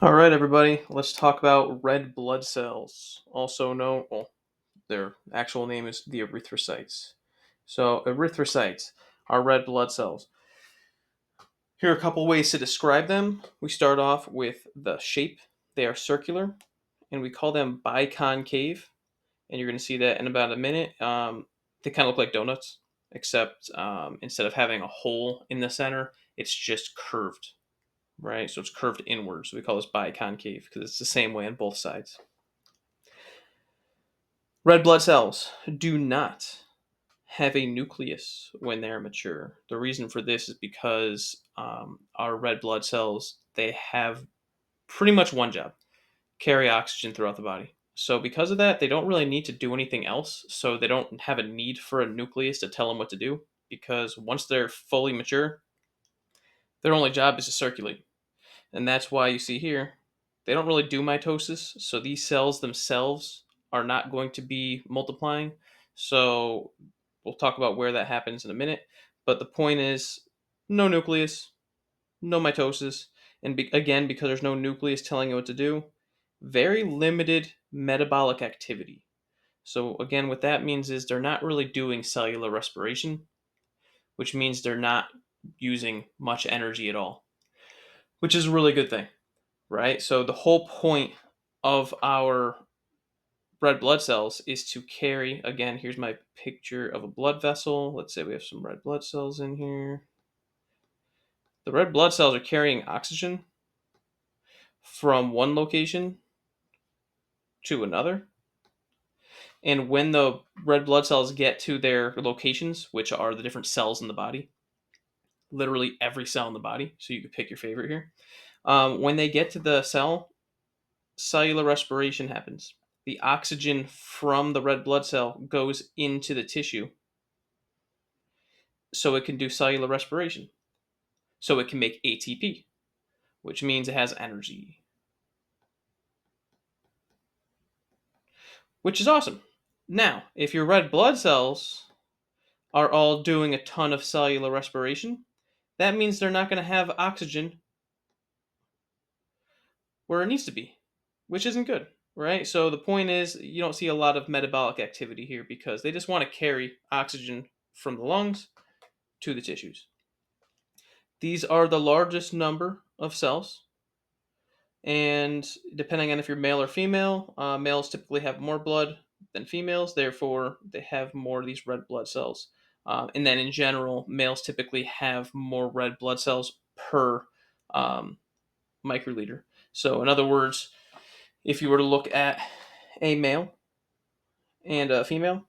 All right, everybody, let's talk about red blood cells, also known, well, their actual name is the erythrocytes. So, erythrocytes are red blood cells. Here are a couple ways to describe them. We start off with the shape. They are circular, and we call them biconcave. And you're going to see that in about a minute. They kind of look like donuts, except instead of having a hole in the center, it's just curved, right? So it's curved inward. So we call this biconcave because it's the same way on both sides. Red blood cells do not have a nucleus when they're mature. The reason for this is because our red blood cells, they have pretty much one job: carry oxygen throughout the body. So because of that, they don't really need to do anything else. So they don't have a need for a nucleus to tell them what to do, because once they're fully mature, their only job is to circulate. And that's why you see here, they don't really do mitosis. So these cells themselves are not going to be multiplying. So we'll talk about where that happens in a minute. But the point is, no nucleus, no mitosis. And again, because there's no nucleus telling it what to do, very limited metabolic activity. So again, what that means is they're not really doing cellular respiration, which means they're not using much energy at all, which is a really good thing, right? So the whole point of our red blood cells is to carry, again, here's my picture of a blood vessel. Let's say we have some red blood cells in here. The red blood cells are carrying oxygen from one location to another. And when the red blood cells get to their locations, which are the different cells in the body, literally every cell in the body, so you could pick your favorite here. When they get to the cell, cellular respiration happens. The oxygen from the red blood cell goes into the tissue so it can do cellular respiration. So it can make ATP, which means it has energy, which is awesome. Now, if your red blood cells are all doing a ton of cellular respiration, that means they're not going to have oxygen where it needs to be, which isn't good, right? So the point is, you don't see a lot of metabolic activity here because they just want to carry oxygen from the lungs to the tissues. These are the largest number of cells, and depending on if you're male or female, males typically have more blood than females, therefore they have more of these red blood cells. And then in general, males typically have more red blood cells per um, microliter. So, in other words, if you were to look at a male and a female,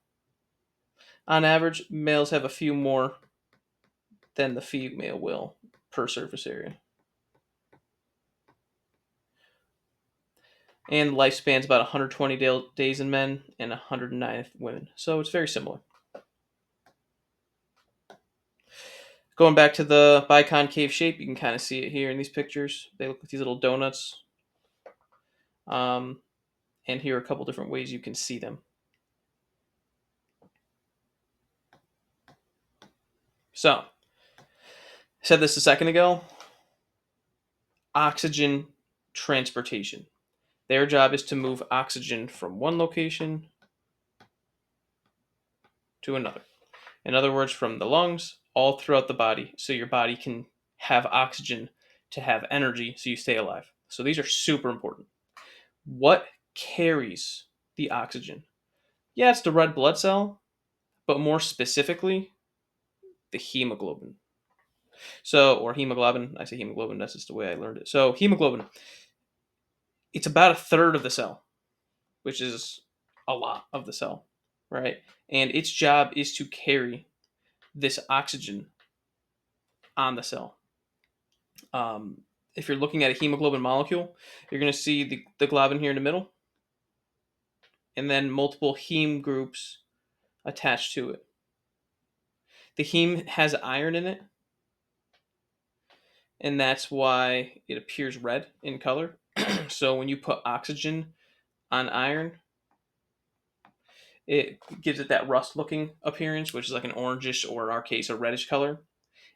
on average, males have a few more than the female will per surface area. And lifespan's about 120 days in men and 109 in women. So it's very similar. Going back to the biconcave shape, you can kind of see it here in these pictures. They look like these little donuts. And here are a couple different ways you can see them. So, I said this a second ago. Oxygen transportation. Their job is to move oxygen from one location to another. In other words, from the lungs all throughout the body, so your body can have oxygen to have energy so you stay alive. So these are super important. What carries the oxygen? Yeah, it's the red blood cell, but more specifically, the hemoglobin. So, or hemoglobin, I say hemoglobin, that's just the way I learned it. So, hemoglobin, it's about a third of the cell, which is a lot of the cell, right? And its job is to carry this oxygen on the cell. If you're looking at a hemoglobin molecule, you're going to see the globin here in the middle, and then multiple heme groups attached to it. The heme has iron in it, and that's why it appears red in color. So when you put oxygen on iron, it gives it that rust looking appearance, which is like an orangish, or in our case, a reddish color.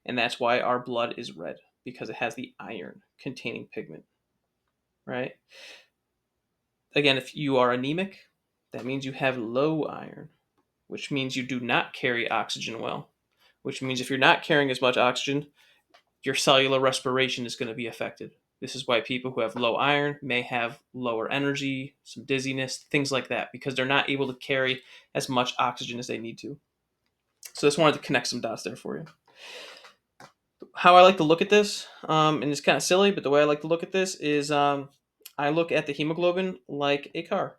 And that's why our blood is red, because it has the iron containing pigment. right? Again, if you are anemic, that means you have low iron, which means you do not carry oxygen well, which means if you're not carrying as much oxygen, your cellular respiration is going to be affected. This is why people who have low iron may have lower energy, some dizziness, things like that, because they're not able to carry as much oxygen as they need to. So I just wanted to connect some dots there for you. How I like to look at this, and it's kind of silly, but the way I like to look at this is I look at the hemoglobin like a car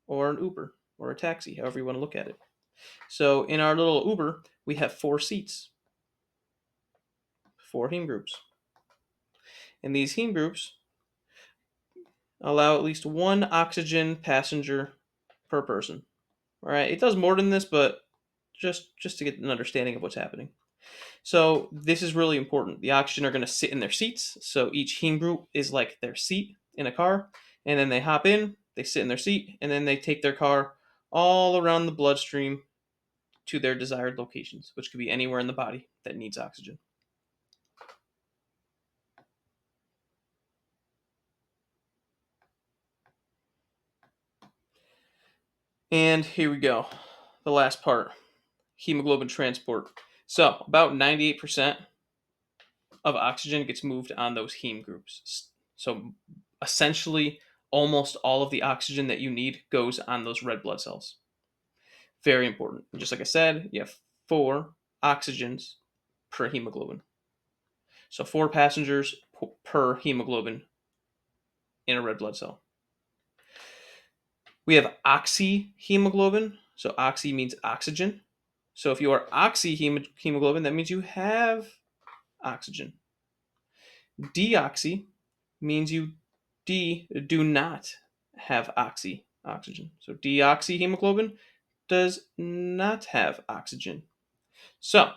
or an Uber or a taxi, however you want to look at it. So in our little Uber, we have 4 seats, 4 heme groups. And these heme groups allow at least one oxygen passenger per person. All right, it does more than this, but just to get an understanding of what's happening. So this is really important. The oxygen are going to sit in their seats. So each heme group is like their seat in a car, and then they hop in, they sit in their seat, and then they take their car all around the bloodstream to their desired locations, which could be anywhere in the body that needs oxygen. And here we go. The last part, hemoglobin transport. So about 98% of oxygen gets moved on those heme groups. So essentially, almost all of the oxygen that you need goes on those red blood cells. Very important. And just like I said, you have 4 oxygens per hemoglobin. So 4 passengers per hemoglobin in a red blood cell. We have oxyhemoglobin. So oxy means oxygen. So if you are oxyhemoglobin, that means you have oxygen. Deoxy means you do not have oxygen. So deoxyhemoglobin does not have oxygen. So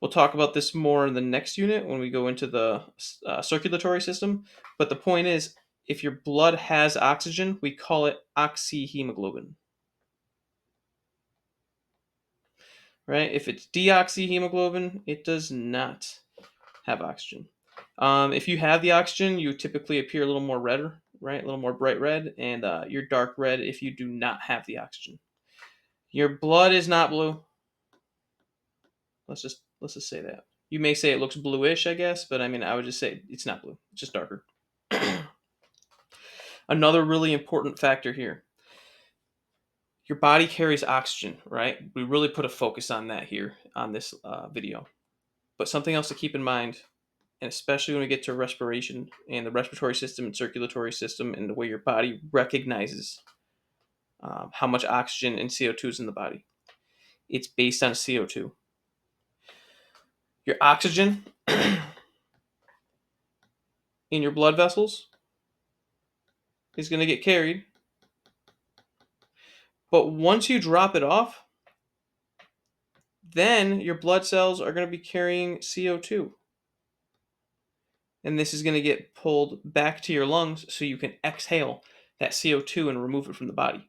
we'll talk about this more in the next unit when we go into the circulatory system. But the point is, if your blood has oxygen, we call it oxyhemoglobin. Right? If it's deoxyhemoglobin, it does not have oxygen. If you have the oxygen, you typically appear a little more redder, right? A little more bright red, and you're dark red if you do not have the oxygen. Your blood is not blue. Let's just say that. You may say it looks bluish, I guess, but I mean, I would just say it's not blue. It's just darker. Another really important factor here. Your body carries oxygen, right? We really put a focus on that here on this video. But something else to keep in mind, and especially when we get to respiration and the respiratory system and circulatory system and the way your body recognizes how much oxygen and CO2 is in the body. It's based on CO2. Your oxygen in your blood vessels is going to get carried, but once you drop it off, then your blood cells are going to be carrying CO2. And this is going to get pulled back to your lungs so you can exhale that CO2 and remove it from the body.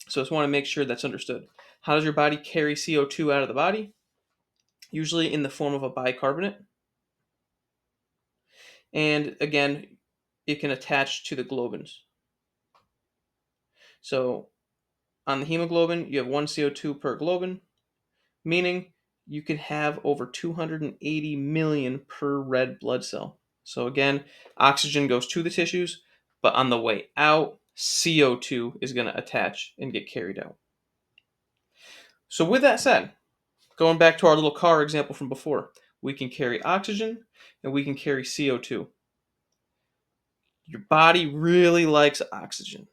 So I just want to make sure that's understood. How does your body carry CO2 out of the body? Usually in the form of a bicarbonate. And again, it can attach to the globins. So on the hemoglobin, you have 1 CO2 per globin, meaning you can have over 280 million per red blood cell. So again, oxygen goes to the tissues, but on the way out, CO2 is going to attach and get carried out. So with that said, going back to our little car example from before, we can carry oxygen and we can carry CO2. Your body really likes oxygen.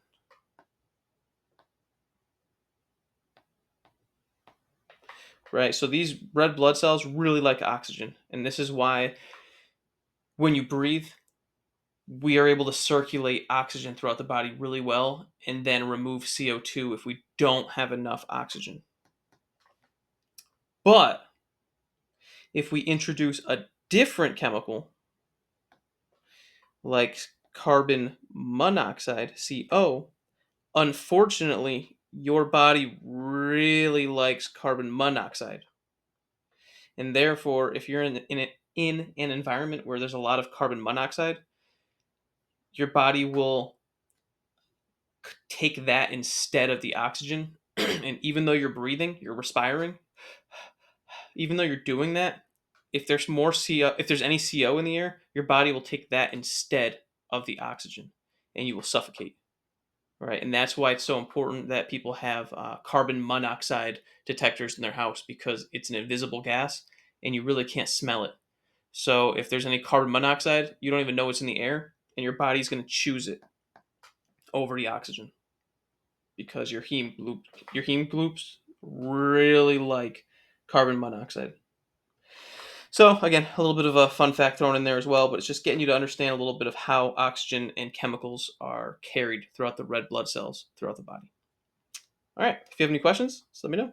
Right? So these red blood cells really like oxygen. And this is why when you breathe, we are able to circulate oxygen throughout the body really well and then remove CO2 if we don't have enough oxygen. But if we introduce a different chemical like carbon monoxide, CO, unfortunately, your body really likes carbon monoxide. And therefore, if you're in an environment where there's a lot of carbon monoxide, your body will take that instead of the oxygen. And even though you're breathing, you're respiring, even though you're doing that, if there's more CO, if there's any CO in the air, your body will take that instead of the oxygen, and you will suffocate. Right, and that's why it's so important that people have carbon monoxide detectors in their house, because it's an invisible gas, and you really can't smell it. So if there's any carbon monoxide, you don't even know it's in the air, and your body's going to choose it over the oxygen because your heme gloops really like carbon monoxide. So again, a little bit of a fun fact thrown in there as well, but it's just getting you to understand a little bit of how oxygen and chemicals are carried throughout the red blood cells throughout the body. All right, if you have any questions, just let me know.